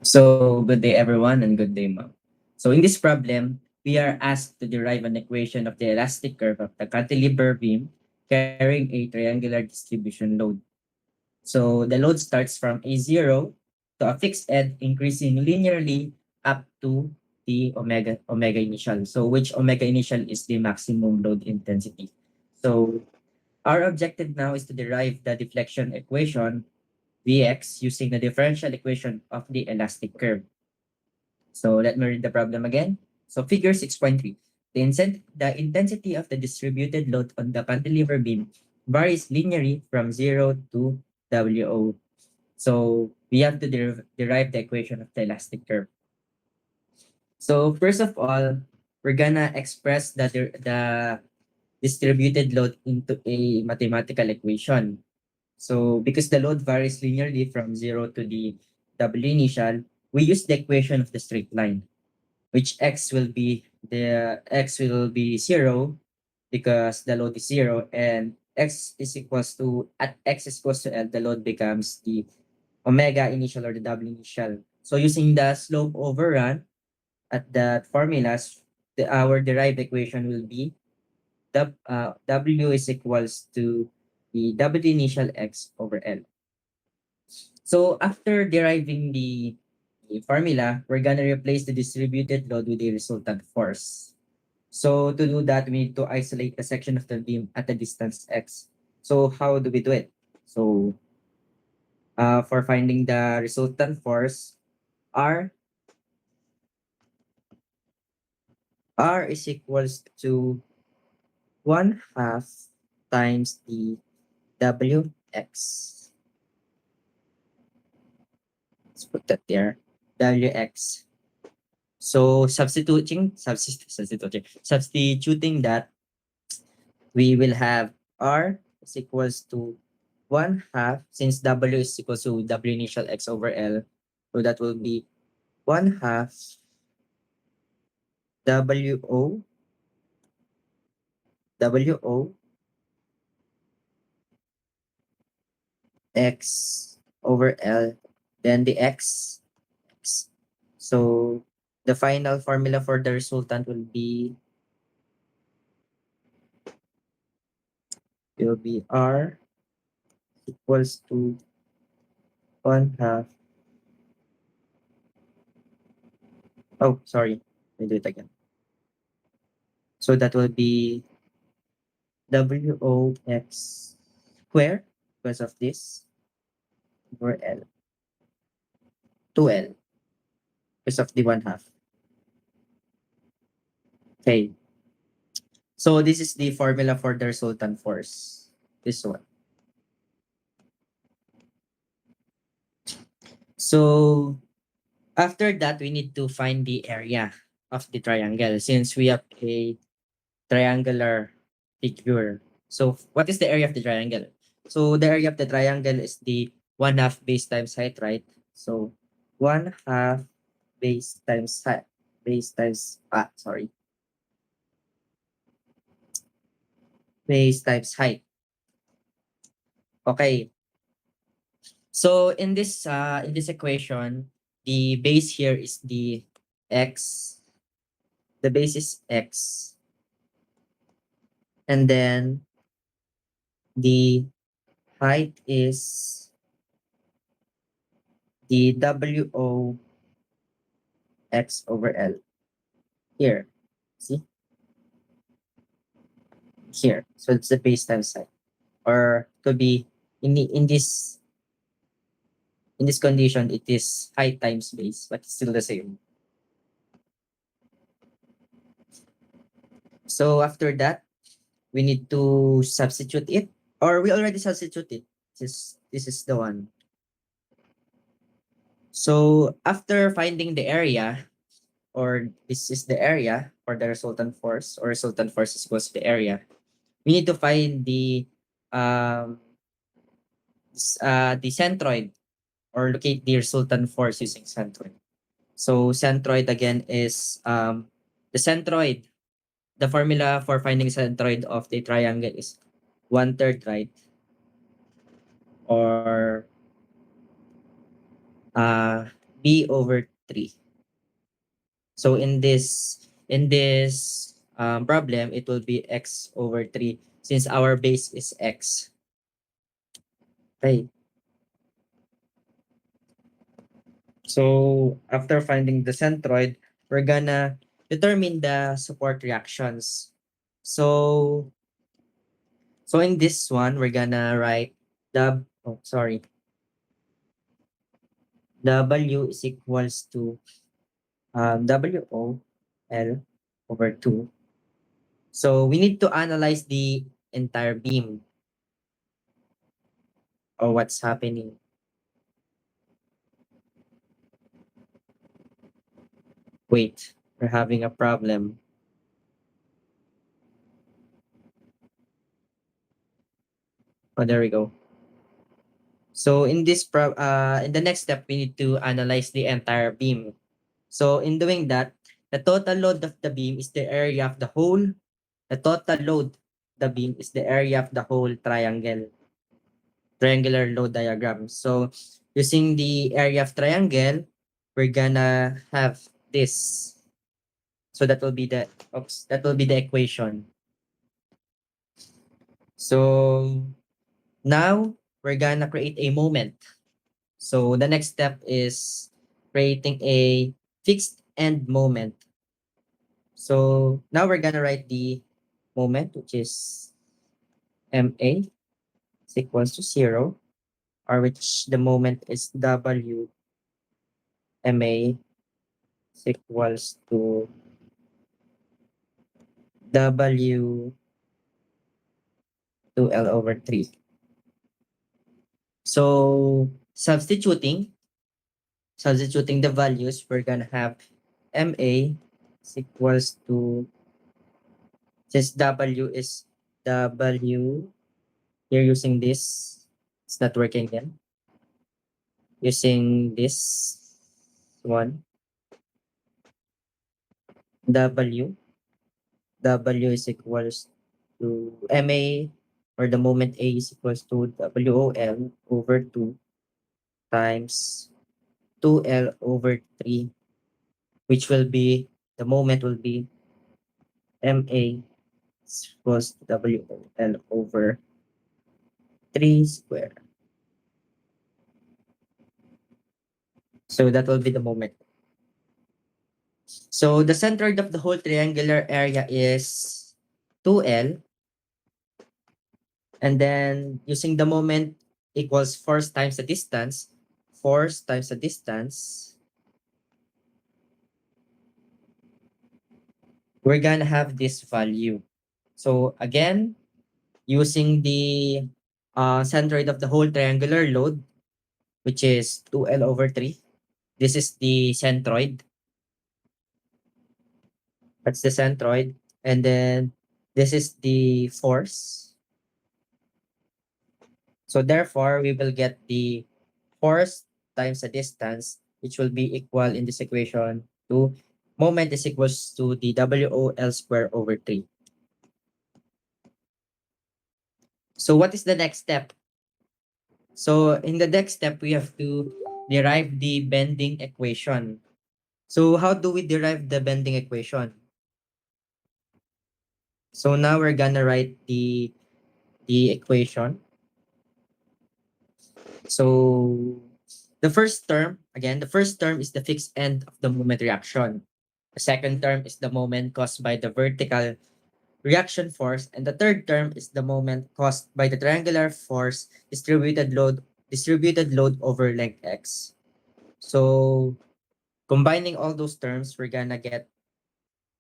So, good day everyone and good day ma'am. So, in this problem, we are asked to derive an equation of the elastic curve of the cantilever beam carrying a triangular distribution load. So, the load starts from A0 to a fixed end increasing linearly up to the omega initial. So, which omega initial is the maximum load intensity. So, our objective now is to derive the deflection equation Vx using the differential equation of the elastic curve. So let me read the problem again. So figure 6.3. The intensity of the distributed load on the cantilever beam varies linearly from 0 to WO. So we have to derive the equation of the elastic curve. So first of all, we're gonna express the distributed load into a mathematical equation. So because the load varies linearly from 0 to the W initial, we use the equation of the straight line, which x will be 0 because the load is 0, and at x is equals to L, the load becomes the omega initial or the W initial. So using the slope overrun at that formulas, our derived equation will be W is equals to the W initial x over L. So after deriving the formula, we're gonna replace the distributed load with the resultant force. So to do that, we need to isolate the section of the beam at the distance x. So how do we do it? So for finding the resultant force, R R is equals to 1/2 times the Wx. Let's put that there. Wx. So substituting that, we will have R is equals to 1/2, since W is equals to W initial x over L. So that will be 1/2 WO WO x over L, then the x. So the final formula for the resultant will be R equals to 1/2. Oh, sorry. Let me do it again. So that will be WOX square because of this over L, 2L because of the 1/2. Okay. So this is the formula for the resultant force. This one. So after that, we need to find the area of the triangle since we have a triangular figure. So what is the area of the triangle? So the area of the triangle is the 1/2 base times height, right? So 1/2 base times height. Base times height. Okay. So in this equation, the base here is the x. The base is x. And then the height is the WO x over L. Here. See? Here. So it's the base times height. Or could be in this condition, it is height times base, but it's still the same. So after that, we need to substitute it, or we already substituted. This is the one. So after finding the area, or this is the area for the resultant force, or resultant force is equals to the area, we need to find um the centroid, or locate the resultant force using centroid. So centroid again is the centroid. The formula for finding centroid of the triangle is 1/3, right? Or uh b over 3. So in this problem, it will be x over 3 since our base is x. Okay. So after finding the centroid, we're gonna determine the support reactions. So in this one, we're gonna write W is equals to WO L over 2. So we need to analyze the entire beam or what's happening. Wait, we're having a problem. Oh, there we go. So in in the next step, we need to analyze the entire beam. So in doing that, the total load of the beam is the area of the whole. The total load of the beam is the area of the whole triangular load diagram. So using the area of triangle, we're gonna have this. So that will be the equation. So now we're gonna create a moment. So the next step is creating a fixed end moment. So now we're gonna write the moment, which is MA is equals to 0, or which the moment is W MA is equals to W 2L over 3. So substituting the values, we're gonna have MA is equals to, since W is W, here using this, it's not working then. Using this one, W is equals to MA, or the moment A is equals to WOL over 2 times 2L over 3, which will be, the moment will be MA equals to WOL over 3 square. So that will be the moment. So the centroid of the whole triangular area is 2L. And then using the moment equals force times the distance. Force times the distance. We're gonna have this value. So again, using the centroid of the whole triangular load, which is 2L over 3. This is the centroid. That's the centroid. And then this is the force. So therefore, we will get the force times the distance, which will be equal in this equation to moment is equals to the WOL square over 3. So what is the next step? So in the next step, we have to derive the bending equation. So how do we derive the bending equation? So now we're gonna write the equation. So the first term is the fixed end of the moment reaction. The second term is the moment caused by the vertical reaction force, and the third term is the moment caused by the triangular force distributed load over length x. So combining all those terms, we're gonna get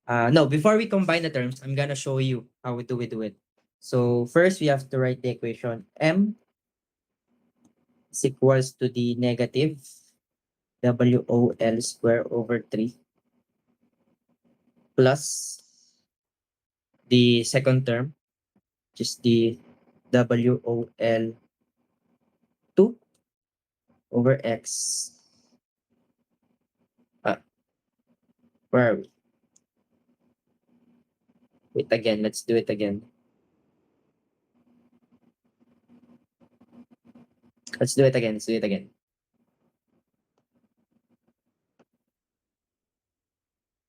no, before we combine the terms, I'm gonna show you how we do it. So first we have to write the equation M is equals to the negative WOL square over 3 plus the second term, which is the WOL 2 over x. Where are we? Wait again, let's do it again. Let's do it again.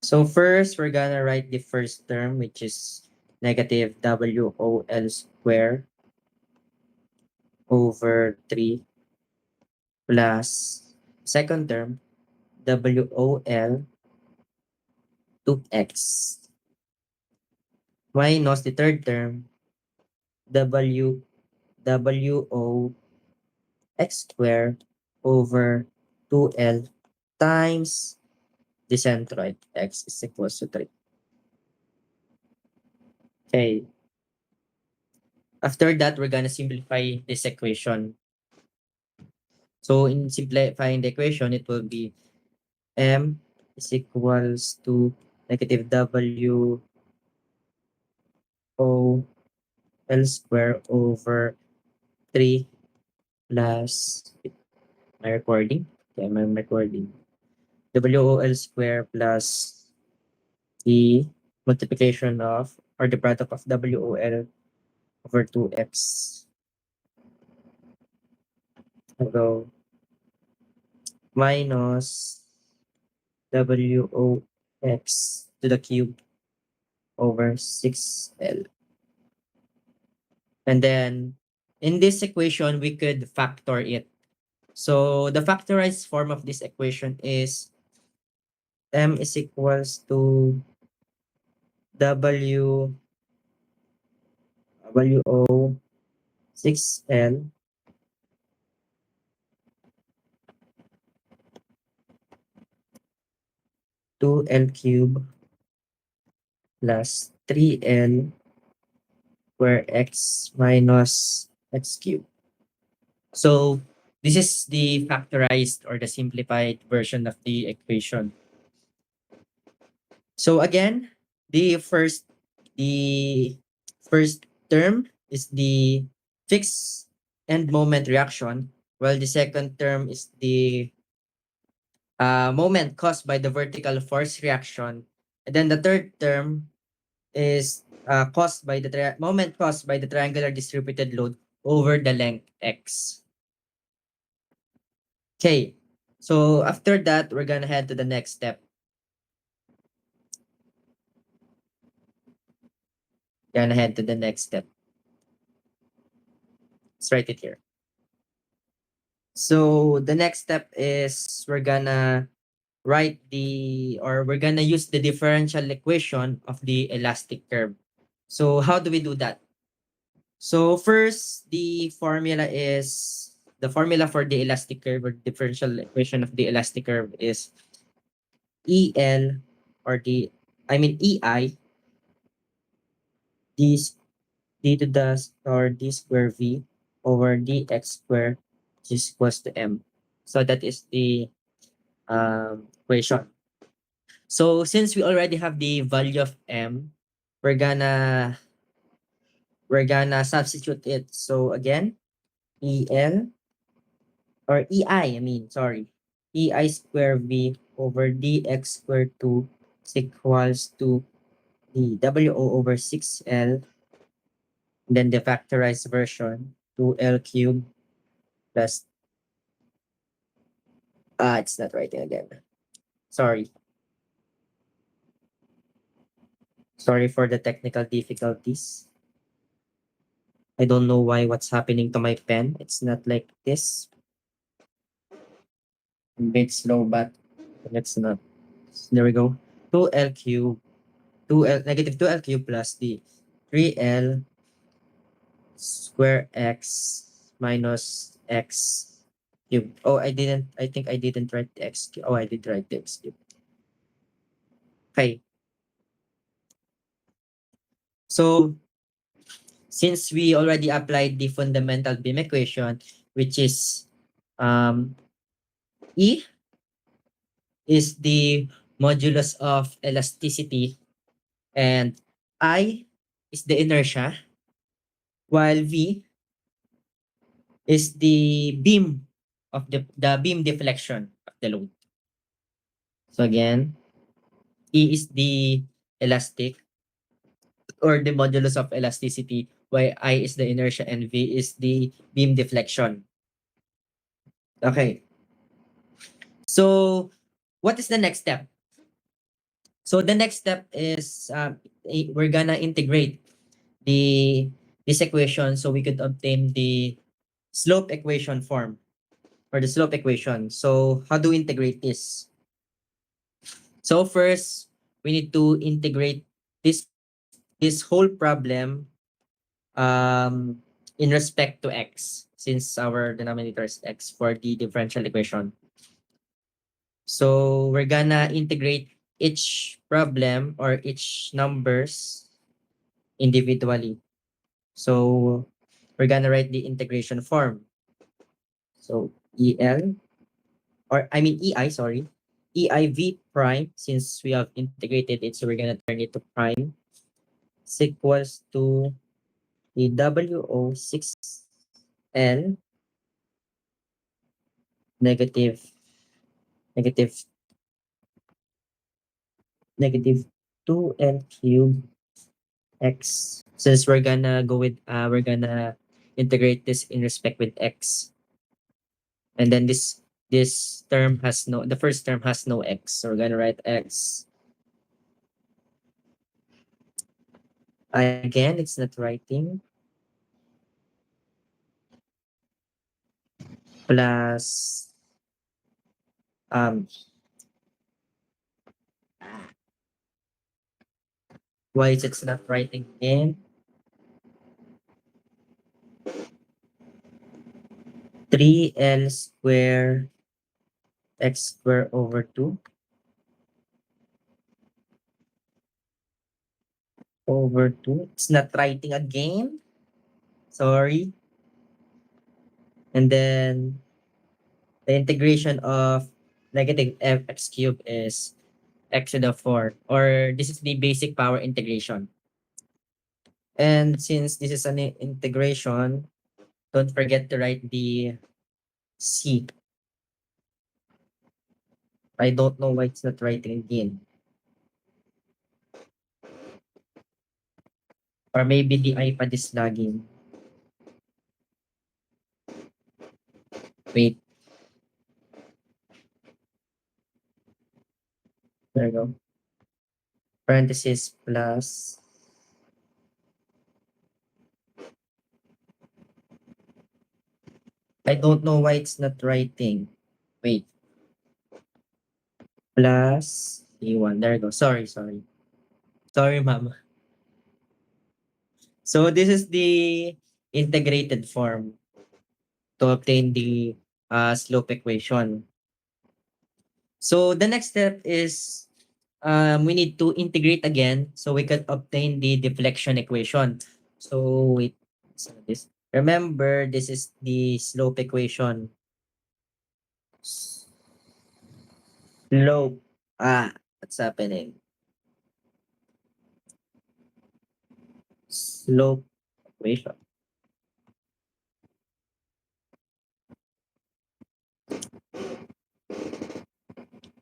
So first, we're gonna write the first term, which is negative WOL square over 3 plus second term WOL 2x minus the third term WO x square over 2L times the centroid x is equals to 3. Okay. After that, we're gonna simplify this equation. So in simplifying the equation, it will be m is equals to negative WO L square over 3 plus my recording. Okay, my recording. WOL square plus the multiplication of or the product of WOL over 2x. So minus WOX to the cube over 6L. And then in this equation, we could factor it. So the factorized form of this equation is m is equals to WO 6L 2L cube plus 3L where x minus x cube. So this is the factorized or the simplified version of the equation. So again, the first term is the fixed end moment reaction, while the second term is the moment caused by the vertical force reaction. And then the third term is caused by the moment caused by the triangular distributed load over the length x. Okay, so after that, we're gonna head to the next step. Gonna head to the next step. Let's write it here. So the next step is we're gonna we're gonna use the differential equation of the elastic curve. So how do we do that? So first, the formula for the elastic curve or differential equation of the elastic curve is EL or EI d, d to the or d square v over dx square which is equals to m. So that is the equation. So since we already have the value of m, we're gonna substitute it. So again, EL or EI, sorry. EI square V over dx square 2 is equals to the WO over 6L, then the factorized version, 2L cube plus, it's not writing again. Sorry. Sorry for the technical difficulties. I don't know what's happening to my pen. It's not like this. A bit slow, but let's not. There we go. 2L cube, 2L, negative 2L cube plus the 3L square x minus x cube. Oh, I think I didn't write the x cube. Oh, I did write the x cube. Okay. So, since we already applied the fundamental beam equation, which is E is the modulus of elasticity and I is the inertia, while V is the beam of the beam deflection of the load. So again, E is the elastic or the modulus of elasticity, while I is the inertia and V is the beam deflection. Okay. So what is the next step? So the next step is we're gonna integrate the this equation so we could obtain the slope equation form or the slope equation. So how do we integrate this? So first, we need to integrate this whole problem in respect to x, since our denominator is x for the differential equation. So we're gonna integrate each problem or each numbers individually. So we're gonna write the integration form. So EL, or I mean EI, sorry. EIV prime, since we have integrated it, so we're gonna turn it to prime, is equals to the WO6L negative negative negative 2L cubed x. Since we're gonna integrate this in respect with x. And then this term has no, the first term has no x. So we're gonna write x. Again, it's not writing. Plus um why is it's not writing again? 3L square x square over 2 over 2. It's not writing again. Sorry. And then the integration of negative fx cubed is x to the 4, or this is the basic power integration. And since this is an integration, don't forget to write the c. I don't know why it's not writing again. Or maybe the iPad is lagging. Wait, there we go. Parenthesis plus I don't know why it's not writing. Wait. Plus E1. There we go. Sorry. Sorry, ma'am. So this is the integrated form to obtain the slope equation. So the next step is we need to integrate again so we can obtain the deflection equation. So wait, so this. Remember, this is the slope equation. Slope. What's happening? Slope equation.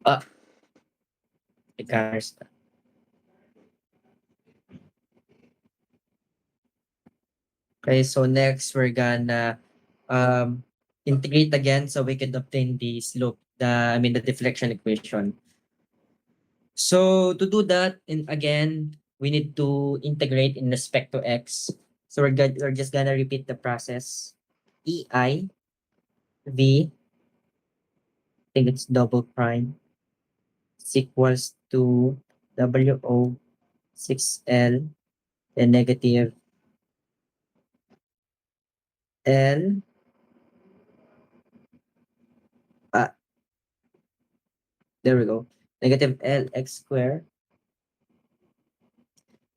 Ah, the cars. Okay, so next we're gonna integrate again so we can obtain the slope, the deflection equation. So to do that, and again, we need to integrate in respect to x. So we're just gonna repeat the process. EI V, I think it's double prime, is equals to WO 6L and negative L ah there we go. Negative LX square.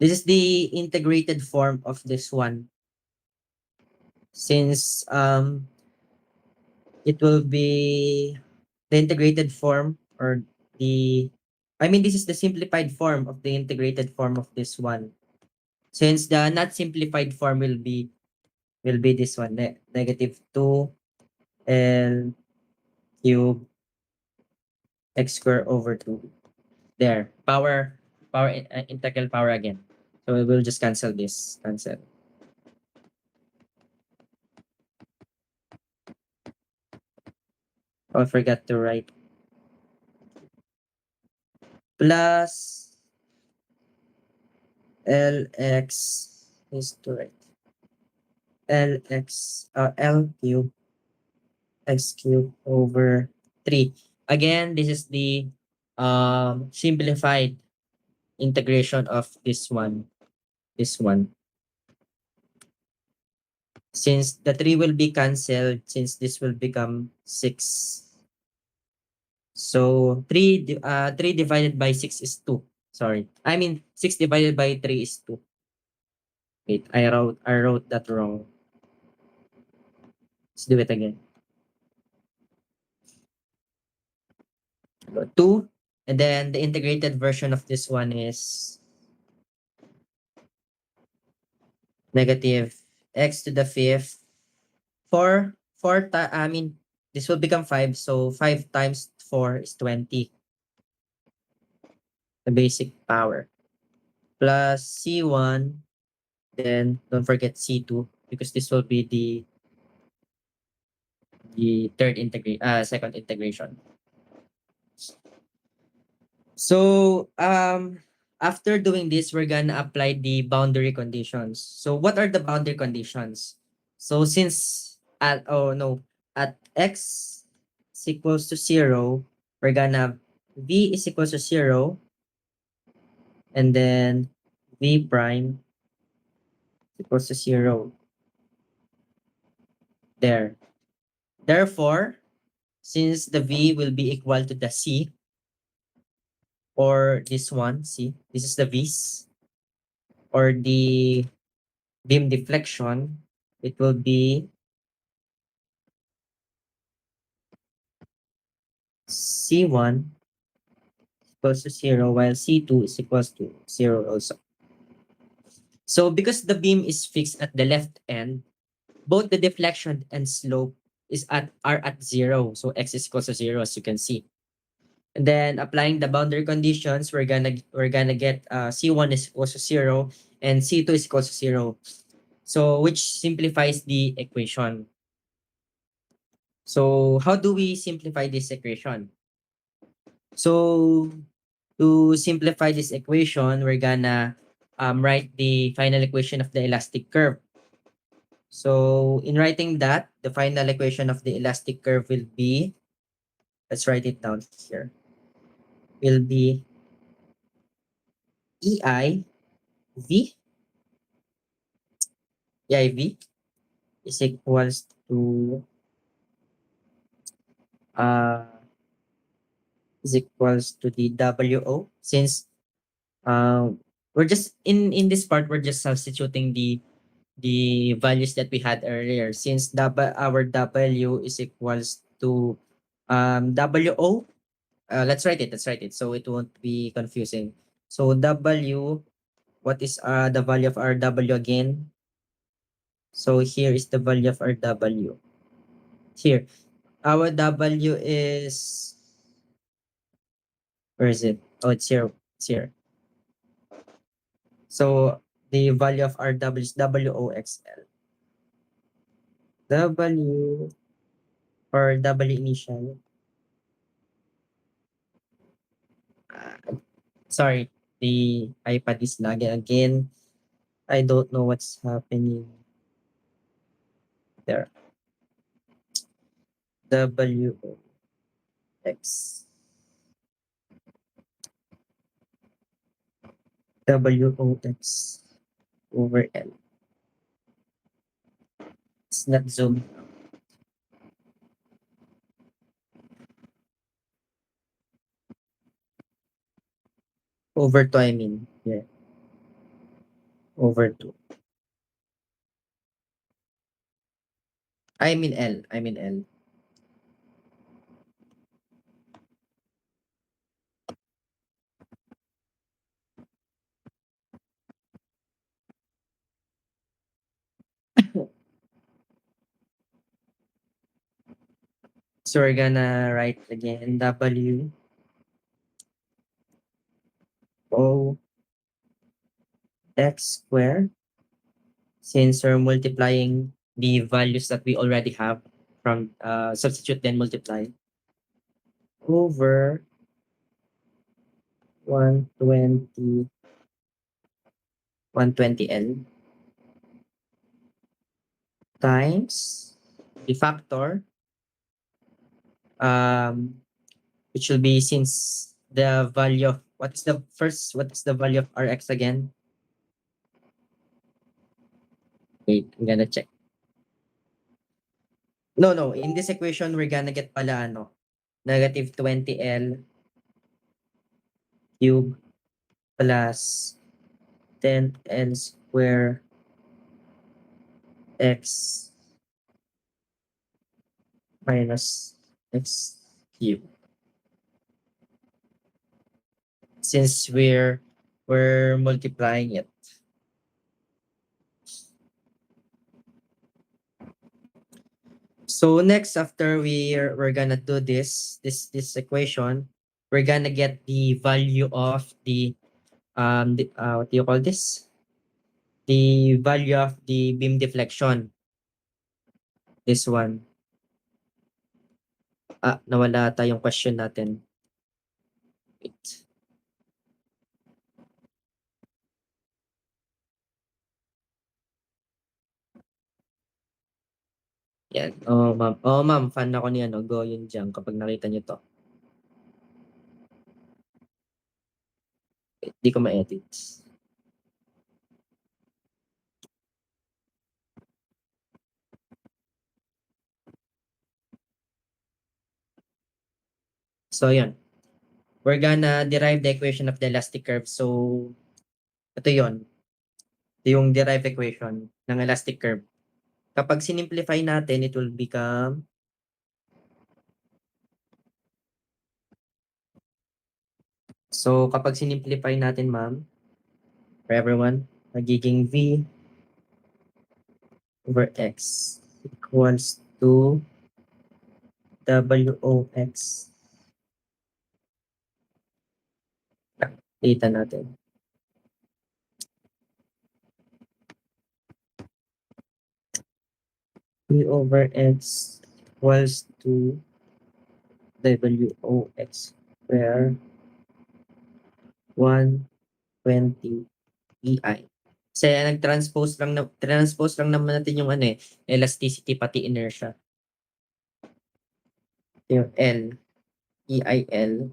This is the integrated form of this one. Since it will be the integrated form, or the this is the simplified form of the integrated form of this one. Since the not simplified form will be this one, negative 2 L cube x square over 2. There, integral power again. So we will just cancel this. Cancel. I forgot to write. Plus Lx is to right. L cube x cube over 3. Again, this is the simplified integration of this one. This one. Since the 3 will be cancelled, since this will become 6. So 3 divided by 6 is 2. Sorry. I mean 6 divided by 3 is 2. Wait, I wrote that wrong. Let's do it again. 2, and then the integrated version of this one is negative x to the fifth. 4 I mean this will become 5, so 5 times 4 is 20. The basic power plus C1, then don't forget C2 because this will be the second integration. So after doing this, we're gonna apply the boundary conditions. So what are the boundary conditions? So since at x is equals to 0, we're gonna v is equals to 0, and then v prime is equals to 0. There. Therefore, since the v will be equal to the c, or this one, see, this is the v's, or the beam deflection, it will be C1 equals to 0, while C2 is equals to 0 also. So because the beam is fixed at the left end, both the deflection and slope are at 0. So x is equals to 0, as you can see. And then applying the boundary conditions, we're gonna get C1 is equals to 0 and C2 is equals to 0. So which simplifies the equation. So how do we simplify this equation? So to simplify this equation, we're gonna write the final equation of the elastic curve. So in writing that, the final equation of the elastic curve will be, let's write it down here, will be EI V is equals to uh the WO, since we're just in this part we're just substituting the values that we had earlier, since our W is equals to WO. Let's write it so it won't be confusing. So W, what is the value of our W again? So here is the value of our W. Here, our W is, where is it? Oh, it's here. It's here. So the value of our W is WOXL. W, or W initial. Sorry, the iPad is lagging again. I don't know what's happening there. WOX. WOX over L. It's not zoom. Over 2, I mean. Yeah. Over 2. I mean L. I mean L. So we're gonna write again W O X square, since we're multiplying the values that we already have from substitute then multiply, over 120 120L times the factor, which will be, since the value of, what is the value of Rx again? Wait, I'm gonna check. No, in this equation, we're gonna get pala negative 20L cube plus 10L square x minus x cube. Since we're multiplying it. So next, after we're gonna do this equation, we're gonna get the value of what do you call this? The value of the beam deflection. This one. Nawala ata yung question natin. Wait. Yan. Ma'am. Ma'am, fan ako ni Go yun dyan kapag nakita nyo to. Hindi ko ma-edit. So, yun. We're gonna derive the equation of the elastic curve. So, ito yun. Ito yung derived equation ng elastic curve. Kapag sinimplify natin, it will become so, kapag sinimplify natin, ma'am, for everyone, magiging V over X equals to WOX. Data natin. V over X equals to WOX square 120 EI. Kasi transpose lang naman natin yung elasticity pati inertia. Yung L, EIL.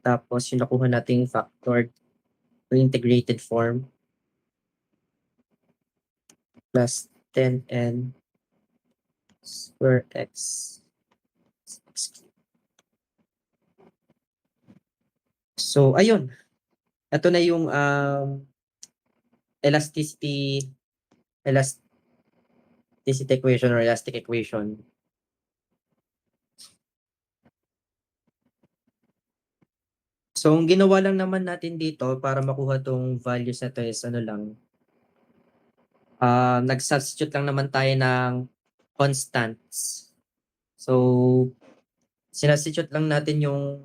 Tapos yung nakuha nating factored or integrated form plus 10N square X. So, ayun. Ito na yung elasticity equation or elastic equation. So, ang ginawa lang naman natin dito para makuha tong values na to is nag-substitute lang naman tayo ng constants. So, sinubstitute lang natin yung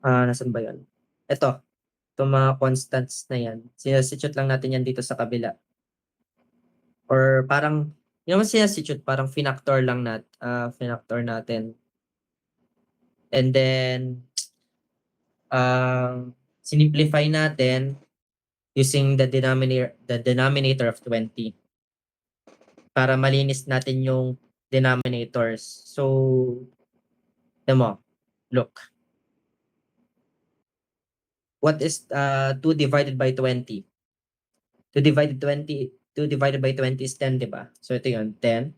nasan ba yun? Ito, itong mga constants na yan. Sinubstitute lang natin yan dito sa kabila. Or parang, yung sinubstitute, parang finactor lang finactor natin. And then, sinimplify natin using the denominator of 20 para malinis natin yung denominators. So, look. What is 2 divided by 20? 2 divided by 20 is 10, di ba? So, ito yun, 10.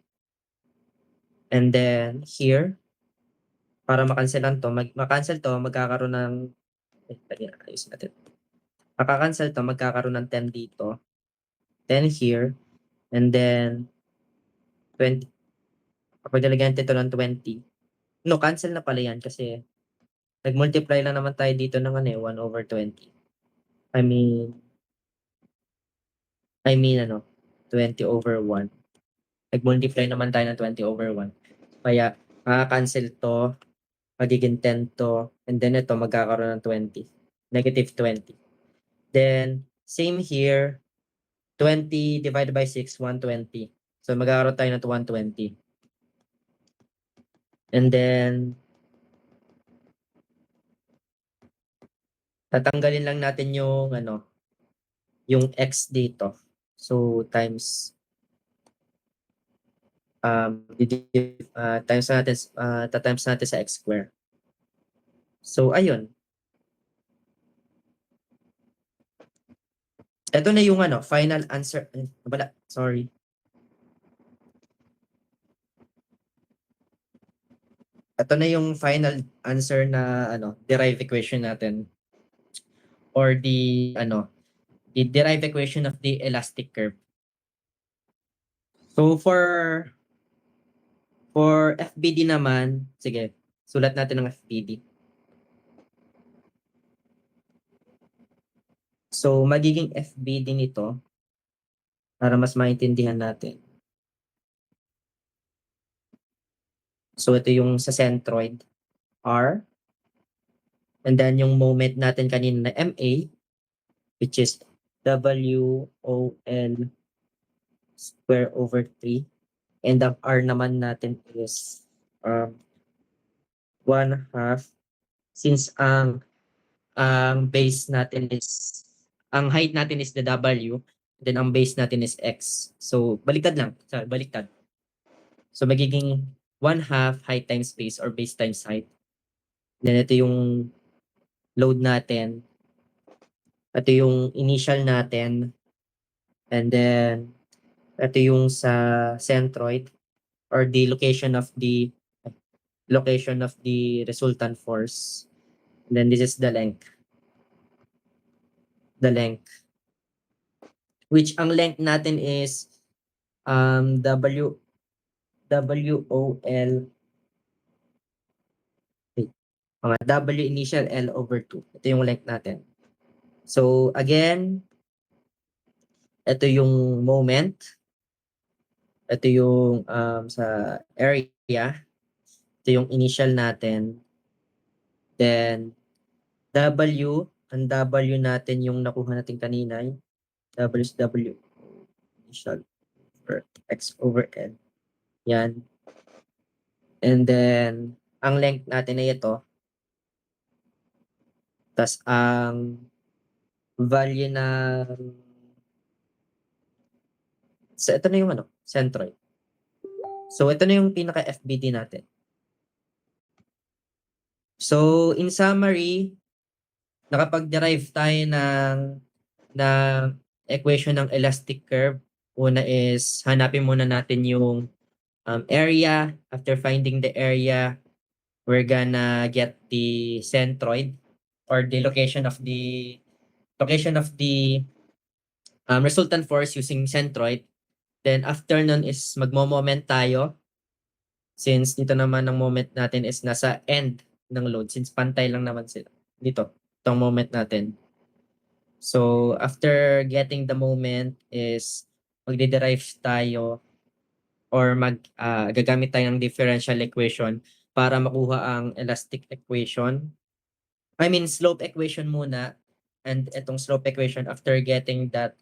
And then, here, para makancelan to, makancel to, magkakaroon ng, ayusin natin. Makakancel to, magkakaroon ng 10 dito. 10 here. And then, 20. Kapag nilagyan natin ito ng 20. No, cancel na pala yan kasi nag-multiply lang naman tayo dito ng 1 over 20. I mean, 20 over 1. Nag-multiply naman tayo ng 20 over 1. Kaya, cancel to, magiging 10 to, and then ito, magkakaroon ng 20. Negative 20. Then, same here, 20 divided by 6, 120. So, magkakaroon tayo ng 120. And then, Tatanggalin lang natin yung ano, yung x dito. So, times times natin sa x square. So, ayun. Ito na yung ano, final answer. Wala, sorry. Ito na yung final answer na ano, derived equation natin, or the derived equation of the elastic curve. So for FBD naman, sige, sulat natin ng FBD. So magiging FBD nito, para mas maintindihan natin. So ito yung sa centroid, R. And then yung moment natin kanina na MA, which is WOL square over 3. And ang R naman natin is 1/2. Since ang base natin is, ang height natin is the W, then ang base natin is X. So, baliktad lang. Sorry, baliktad. So, magiging 1/2 height times base, or base times height. Then, ito yung load natin. Ito yung initial natin. And then, ito yung sa centroid, or the location of the resultant force. And then, this is the length. Which ang length natin is WOL, W initial L over 2. Ito yung length natin. So again, ito yung moment. Ito yung sa area. Ito yung initial natin. Then ang W natin yung nakuha natin kanina. W is W initial over X over N. Yan. And then ang length natin ay ito. Tas ang value ng ito na yung ano, centroid. So ito na yung pinaka FBD natin. So in summary, nakapag-derive tayo ng equation ng elastic curve. Una is hanapin muna natin yung area. After finding the area, we're gonna get the centroid, or the location of the resultant force using centroid. Then after nun is magmo-moment tayo, since dito naman ang moment natin is nasa end ng load, since pantay lang naman sila. Dito, itong moment natin. So after getting the moment is magde-derive tayo, or gagamit tayo ng differential equation para makuha ang elastic equation. I mean slope equation muna, and itong slope equation after getting that,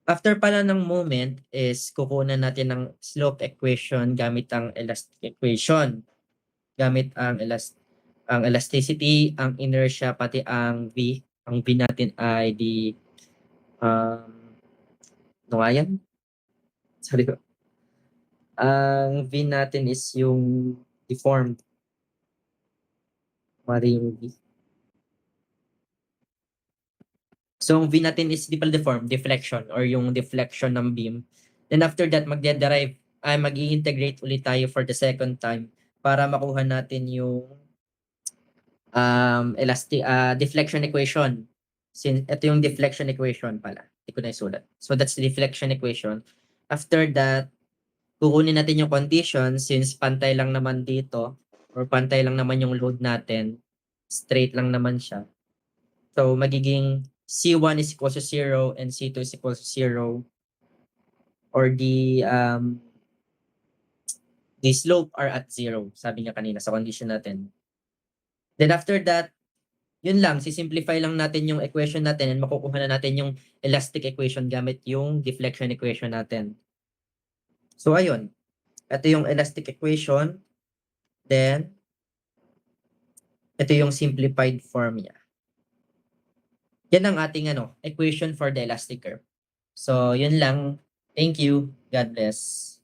after pala ng moment is kukunan natin ng slope equation gamit ang elastic equation. Gamit ang elasticity, ang inertia, pati ang V. Ang V natin ay ano nga yan? Sorry ko. Ang V natin is yung deformed. Mali yung V. So, ang V natin is di pala deformed, deflection, or yung deflection ng beam. Then after that, mag-i-integrate ulit tayo for the second time para makuha natin yung deflection equation. Since ito yung deflection equation pala. Hindi ko na isulat. So that's the deflection equation. After that, kukunin natin yung condition, since pantay lang naman dito, or pantay lang naman yung load natin. Straight lang naman siya. So magiging C1 is equal to 0 and C2 is equal to 0. Or the slope are at 0. Sabi niya kanina sa condition natin. Then after that, yun lang, sisimplify lang natin yung equation natin, and makukuha na natin yung elastic equation gamit yung deflection equation natin. So ayun, ito yung elastic equation. Then Ito yung simplified form niya. Yan ang ating equation for the elastic curve. So, yun lang. Thank you. God bless.